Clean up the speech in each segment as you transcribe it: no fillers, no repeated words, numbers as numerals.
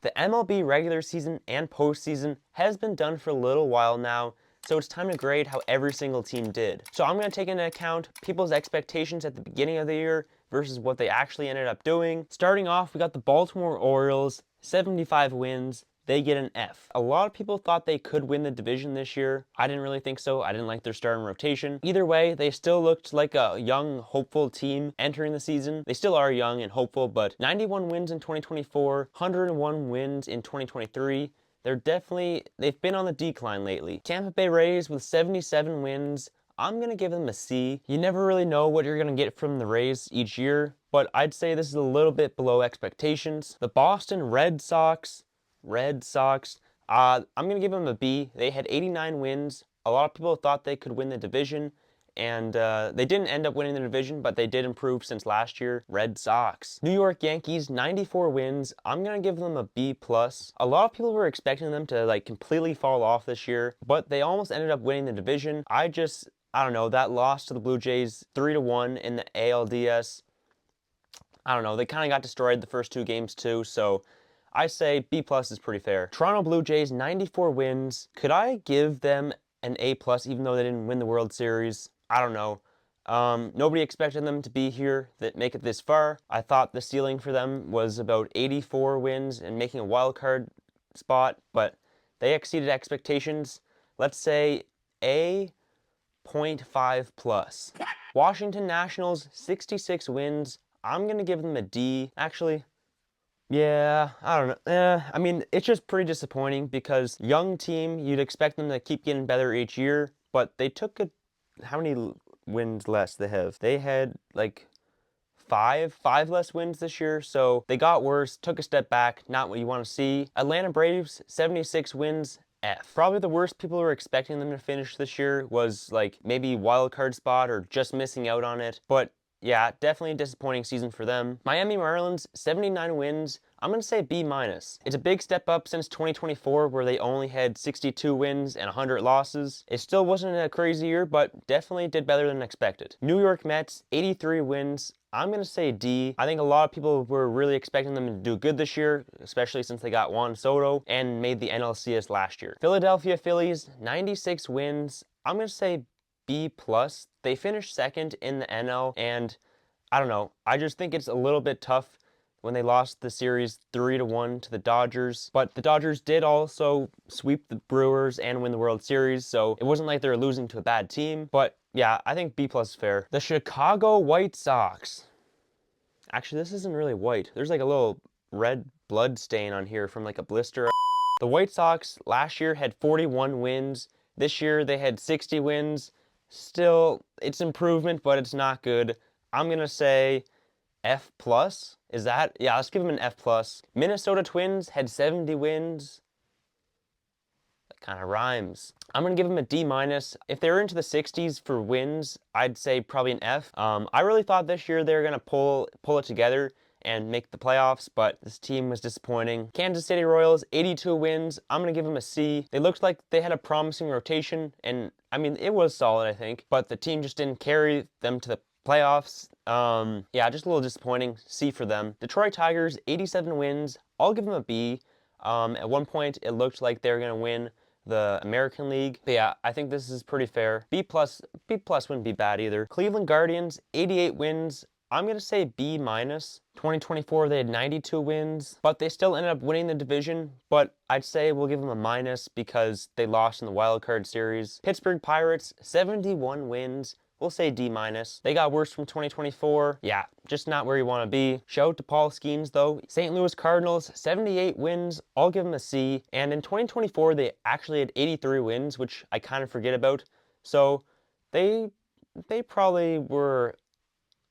The MLB regular season and postseason has been done for a little while now, so it's time to grade how every single team did. So I'm going to take into account people's expectations at the beginning of the year versus what they actually ended up doing. Starting off, we got the Baltimore Orioles, 75 wins. They get an F. A lot of people thought they could win the division this year. I didn't really think so. I didn't like their starting rotation. Either way, they still looked like a young, hopeful team entering the season. They still are young and hopeful, but 91 wins in 2024, 101 wins in 2023. They've been on the decline lately. Tampa Bay Rays with 77 wins. I'm going to give them a C. You never really know what you're going to get from the Rays each year, but I'd say this is a little bit below expectations. The Boston Red Sox, I'm going to give them a B. They had 89 wins. A lot of people thought they could win the division, and they didn't end up winning the division, but they did improve since last year. Red Sox. New York Yankees, 94 wins. I'm going to give them a B+. A lot of people were expecting them to completely fall off this year, but they almost ended up winning the division. I don't know, that loss to the Blue Jays 3-1 in the ALDS, I don't know, they kind of got destroyed the first two games too, so I say B+ is pretty fair. Toronto Blue Jays, 94 wins. Could I give them an A+ even though they didn't win the World Series? I don't know. Nobody expected them to be here, that make it this far. I thought the ceiling for them was about 84 wins and making a wild card spot, but they exceeded expectations. Let's say A.5+. Washington Nationals, 66 wins. I'm going to give them a D. Actually, yeah, I don't know. I mean, it's just pretty disappointing because young team, you'd expect them to keep getting better each year, but they took how many wins less they have? They had five less wins this year, so they got worse, took a step back, not what you want to see. Atlanta Braves, 76 wins, F. Probably the worst people were expecting them to finish this year was maybe wild card spot or just missing out on it, but yeah, definitely a disappointing season for them. Miami Marlins, 79 wins. I'm going to say B-. It's a big step up since 2024 where they only had 62 wins and 100 losses. It still wasn't a crazy year, but definitely did better than expected. New York Mets, 83 wins. I'm going to say D. I think a lot of people were really expecting them to do good this year, especially since they got Juan Soto and made the NLCS last year. Philadelphia Phillies, 96 wins. I'm going to say B+. They finished second in the NL, and I don't know. I just think it's a little bit tough when they lost the series 3-1 to the Dodgers. But the Dodgers did also sweep the Brewers and win the World Series, so it wasn't like they were losing to a bad team. But yeah, I think B+ is fair. The Chicago White Sox. Actually, this isn't really white. There's a little red blood stain on here from a blister. The White Sox last year had 41 wins. This year they had 60 wins. Still, it's improvement, but it's not good. I'm going to say F+. Is that? Yeah, let's give them an F+. Minnesota Twins had 70 wins. That kind of rhymes. I'm going to give them a D-. If they were into the 60s for wins, I'd say probably an F. I really thought this year they were going to pull it together and make the playoffs, but this team was disappointing. Kansas City Royals, 82 wins. I'm going to give them a C. They looked like they had a promising rotation, and I mean, it was solid, I think, but the team just didn't carry them to the playoffs. Yeah, just a little disappointing. C for them. Detroit Tigers, 87 wins. I'll give them a B. At one point, it looked like they were going to win the American League. But yeah, I think this is pretty fair. B+, wouldn't be bad either. Cleveland Guardians, 88 wins. I'm going to say B-. 2024, they had 92 wins, but they still ended up winning the division, but I'd say we'll give them a minus because they lost in the wild card series. Pittsburgh Pirates, 71 wins. We'll say D-. They got worse from 2024. Yeah, just not where you want to be. Shout out to Paul Skeens, though. St. Louis Cardinals, 78 wins. I'll give them a C. And in 2024, they actually had 83 wins, which I kind of forget about. So they probably were,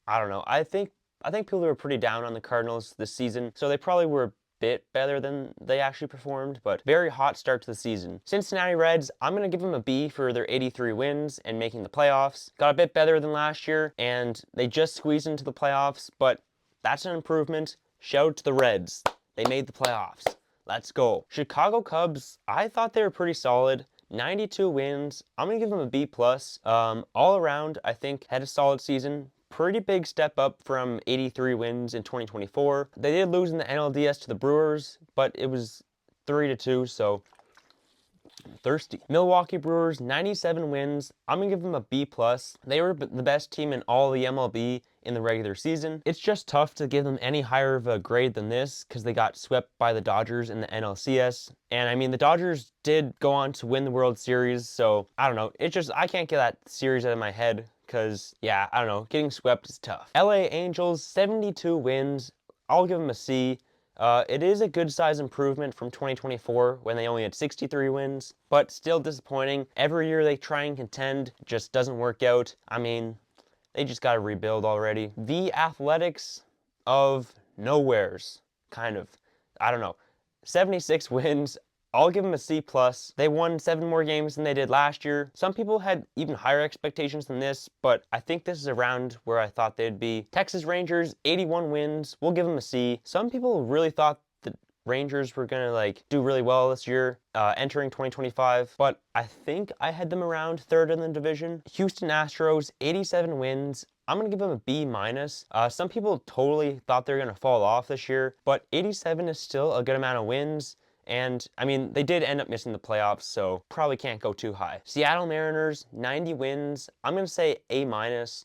I don't know. I think people were pretty down on the Cardinals this season, so they probably were a bit better than they actually performed, but very hot start to the season. Cincinnati Reds, I'm going to give them a B for their 83 wins and making the playoffs. Got a bit better than last year, and they just squeezed into the playoffs, but that's an improvement. Shout out to the Reds. They made the playoffs. Let's go. Chicago Cubs, I thought they were pretty solid. 92 wins. I'm going to give them a B+. All around, I think, had a solid season. pretty big step up from 83 wins in 2024. They did lose in the NLDS to the Brewers, but it was 3-2, so thirsty. Milwaukee Brewers, 97 wins. I'm gonna give them a B+. They were the best team in all the MLB in the regular season. It's just tough to give them any higher of a grade than this because they got swept by the Dodgers in the NLCS. And I mean, the Dodgers did go on to win the World Series, so I don't know. It's just, I can't get that series out of my head because, yeah, I don't know. Getting swept is tough. LA Angels, 72 wins. I'll give them a C. It is a good size improvement from 2024 when they only had 63 wins, but still disappointing. Every year they try and contend, just doesn't work out. I mean, they just got to rebuild already. The Athletics of nowheres, kind of. I don't know. 76 wins. I'll give them a C+. They won 7 more games than they did last year. Some people had even higher expectations than this, but I think this is around where I thought they'd be. Texas Rangers, 81 wins. We'll give them a C. Some people really thought the Rangers were gonna like do really well this year, entering 2025, but I think I had them around 3rd in the division. Houston Astros, 87 wins. I'm gonna give them a B-. Some people totally thought they were gonna fall off this year, but 87 is still a good amount of wins. And, I mean, they did end up missing the playoffs, so probably can't go too high. Seattle Mariners, 90 wins. I'm going to say A-.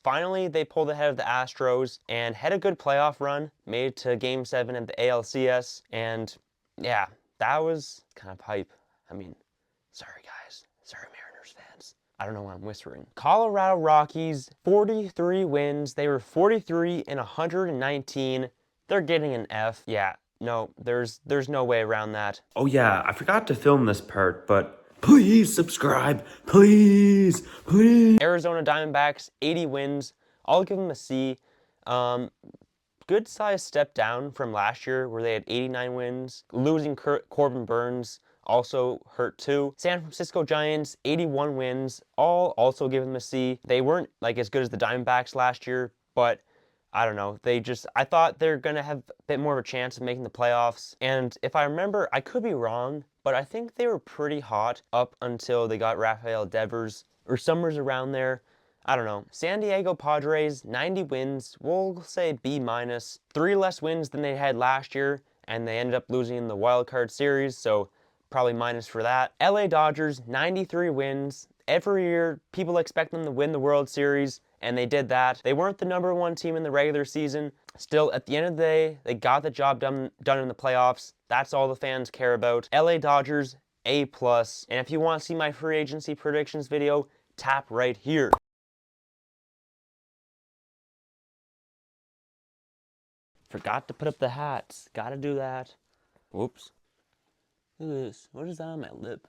Finally, they pulled ahead of the Astros and had a good playoff run, made it to Game 7 of the ALCS, and, yeah, that was kind of hype. I mean, sorry, guys. Sorry, Mariners fans. I don't know why I'm whispering. Colorado Rockies, 43 wins. They were 43 and 119. They're getting an F. Yeah. No, there's no way around that. Oh yeah, I forgot to film this part, but please subscribe, please. Arizona Diamondbacks, 80 wins. I'll give them a C. Good size step down from last year where they had 89 wins. Losing Corbin Burns also hurt too. San Francisco Giants, 81 wins. I'll also give them a C. They weren't like as good as the Diamondbacks last year, but I don't know. I thought they're going to have a bit more of a chance of making the playoffs. And if I remember, I could be wrong, but I think they were pretty hot up until they got Rafael Devers or somewhere's around there. I don't know. San Diego Padres, 90 wins. We'll say B-. 3 less wins than they had last year, and they ended up losing in the wild card series, so probably minus for that. LA Dodgers, 93 wins. Every year, people expect them to win the World Series, and they did that. They weren't the #1 team in the regular season. Still, at the end of the day, they got the job done in the playoffs. That's all the fans care about. LA Dodgers, A+. And if you want to see my free agency predictions video, tap right here. Forgot to put up the hats. Gotta do that. Whoops. Look at this. What is that on my lip?